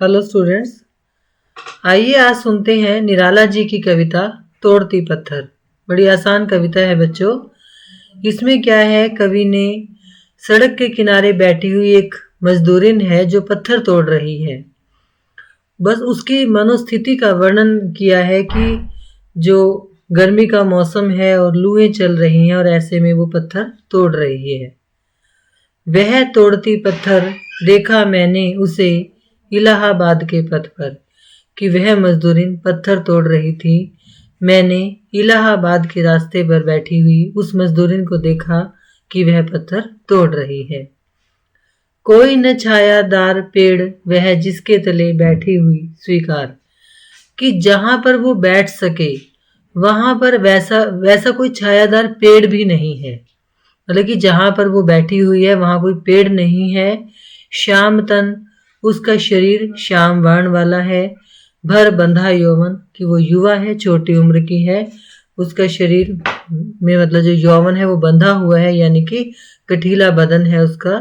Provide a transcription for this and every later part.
Hello students, आइए आज सुनते हैं निराला जी की कविता तोड़ती पत्थर। बड़ी आसान कविता है बच्चों। इसमें क्या है, कवि ने सड़क के किनारे बैठी हुई एक मजदूरिन है जो पत्थर तोड़ रही है। बस उसकी मनोस्थिति का वर्णन किया है कि जो गर्मी का मौसम है और लूएं चल रही हैं और ऐसे में वो पत्थर तोड़ रही है। वह तोड़ती पत्थर देखा मैंने उसे इलाहाबाद के पथ पर, कि वह मजदूरिन पत्थर तोड़ रही थी। मैंने इलाहाबाद के रास्ते पर बैठी हुई उस मजदूरिन को देखा कि वह पत्थर तोड़ रही है। कोई न छायादार पेड़ वह जिसके तले बैठी हुई स्वीकार, कि जहां पर वो बैठ सके वहां पर वैसा वैसा कोई छायादार पेड़ भी नहीं है। मतलब कि जहां पर वो बैठी हुई है वहां कोई पेड़ नहीं है। श्याम तन, उसका शरीर श्याम वर्ण वाला है। भर बंधा यौवन, कि वो युवा है, छोटी उम्र की है। उसका शरीर में मतलब जो यौवन है वो बंधा हुआ है, यानी कि कठीला बदन है उसका।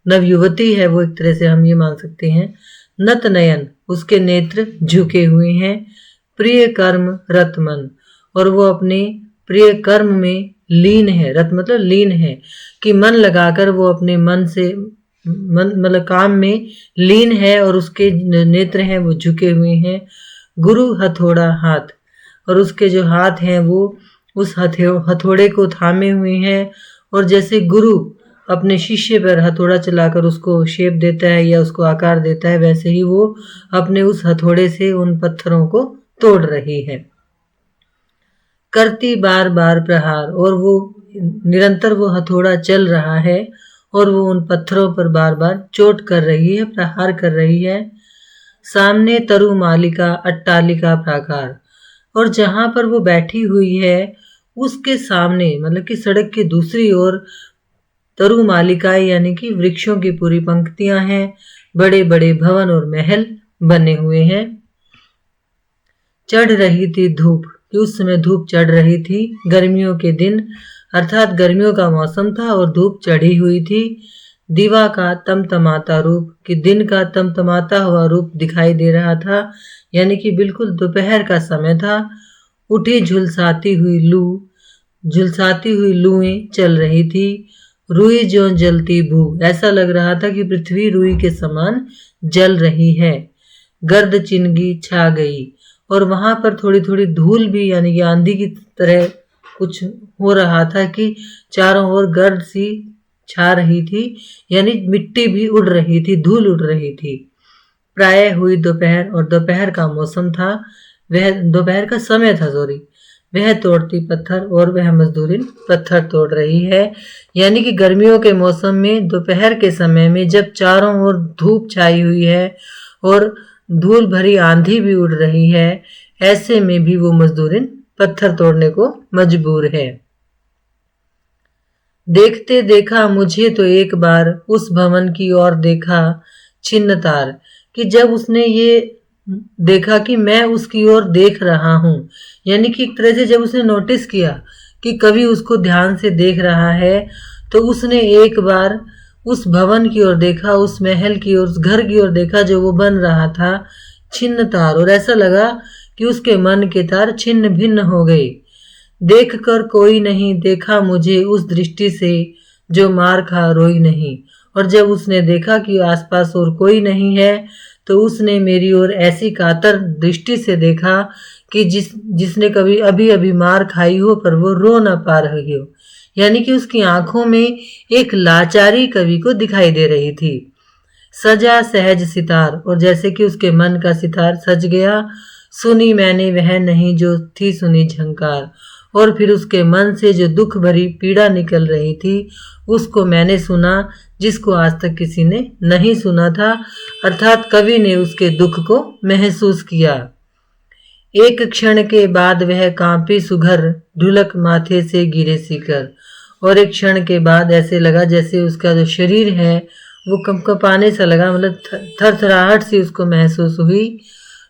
नवयुवती है वो, एक तरह से हम ये मान सकते हैं। नत नयन, उसके नेत्र झुके हुए हैं। प्रिय कर्म रत मन, और वो अपने प्रिय कर्म में लीन है। रत मतलब लीन है, कि मन लगाकर वो अपने मन से मन मतलब काम में लीन है और उसके नेत्र हैं वो झुके हुए हैं। गुरु हथौड़ा हाथ, और उसके जो हाथ हैं वो उस हथौड़े को थामे हुए हैं। और जैसे गुरु अपने शिष्य पर हथौड़ा चलाकर उसको शेप देता है या उसको आकार देता है, वैसे ही वो अपने उस हथौड़े से उन पत्थरों को तोड़ रही है। करती बार बार प्रहार, और वो निरंतर वो हथौड़ा चल रहा है और वो उन पत्थरों पर बार बार चोट कर रही है, प्रहार कर रही है। सामने तरु मालिका अट्टालिका प्राकार, और जहां पर वो बैठी हुई है उसके सामने मतलब कि सड़क की दूसरी ओर तरु मालिकाएं यानी कि वृक्षों की पूरी पंक्तियां हैं। बड़े बड़े भवन और महल बने हुए हैं। चढ़ रही थी धूप, कि उस समय धूप चढ़ रही थी। गर्मियों के दिन अर्थात गर्मियों का मौसम था और धूप चढ़ी हुई थी। दिवा का तमतमाता रूप, कि दिन का तमतमाता हुआ रूप दिखाई दे रहा था, यानी कि बिल्कुल दोपहर का समय था। उठी झुलसाती हुई लू, झुलसाती हुई लूएं चल रही थी। रुई जो जलती भू, ऐसा लग रहा था कि पृथ्वी रुई के समान जल रही है। गर्द चिनगी छा गई, और वहां पर थोड़ी थोड़ी धूल भी यानी कि आंधी की तरह कुछ हो रहा था, कि चारों ओर गर्द सी छा रही थी, यानी मिट्टी भी उड़ रही थी, धूल उड़ रही थी। प्राय हुई दोपहर, और दोपहर का मौसम था, वह दोपहर का समय था सॉरी। वह तोड़ती पत्थर, और वह मजदूरिन पत्थर तोड़ रही है। यानी कि गर्मियों के मौसम में दोपहर के समय में जब चारों ओर धूप छाई हुई है और धूल भरी आंधी भी उड़ रही है, ऐसे में भी वो मजदूरिन पत्थर तोड़ने को मजबूर है। देखते देखा मुझे तो एक बार उस भवन की ओर देखा छिन्न तार, कि जब उसने ये देखा कि मैं उसकी ओर देख रहा हूं, यानी कि एक तरह से जब उसने नोटिस किया कि कवि उसको ध्यान से देख रहा है, तो उसने एक बार उस भवन की ओर देखा, उस महल की ओर, उस घर की ओर देखा जो वो बन रहा था। छिन्न तार, और ऐसा लगा कि उसके मन के तार छिन्न भिन्न हो गए। देख कर कोई नहीं देखा मुझे उस दृष्टि से जो मार खा रोई नहीं, और जब उसने देखा कि आसपास और कोई नहीं है तो उसने मेरी ओर ऐसी कातर दृष्टि से देखा कि जिसने कभी अभी अभी मार खाई हो पर वो रो ना पा रही हो। यानी कि उसकी आंखों में एक लाचारी कवि को दिखाई दे रही थी। सजा सहज सितार, और जैसे कि उसके मन का सितार सज गया। सुनी मैंने वह नहीं जो थी सुनी झंकार, और फिर उसके मन से जो दुख भरी पीड़ा निकल रही थी उसको मैंने सुना, जिसको आज तक किसी ने नहीं सुना था। अर्थात कवि ने उसके दुख को महसूस किया। एक क्षण के बाद वह कांपी सुघर ढुलक माथे से गिरे सीकर, और एक क्षण के बाद ऐसे लगा जैसे उसका जो शरीर है वो कंपकपाने सा लगा, मतलब थरथराहट सी उसको महसूस हुई।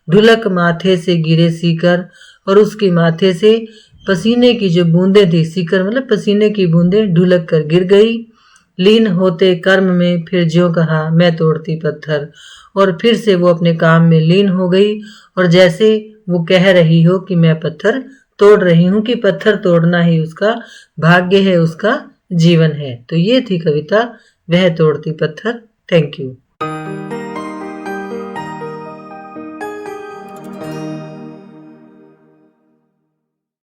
ढुलक माथे से गिरे सीकर, और उसके माथे से पसीने की जो बूंदें थी, सीकर मतलब पसीने की बूंदें ढुलक कर गिर गई। लीन होते कर्म में फिर ज्यों कहा मैं तोड़ती पत्थर, और फिर से वो अपने काम में लीन हो गई और जैसे वो कह रही हो कि मैं पत्थर तोड़ रही हूं, कि पत्थर तोड़ना ही उसका भाग्य है, उसका जीवन है। तो ये थी कविता वह तोड़ती पत्थर। Thank you.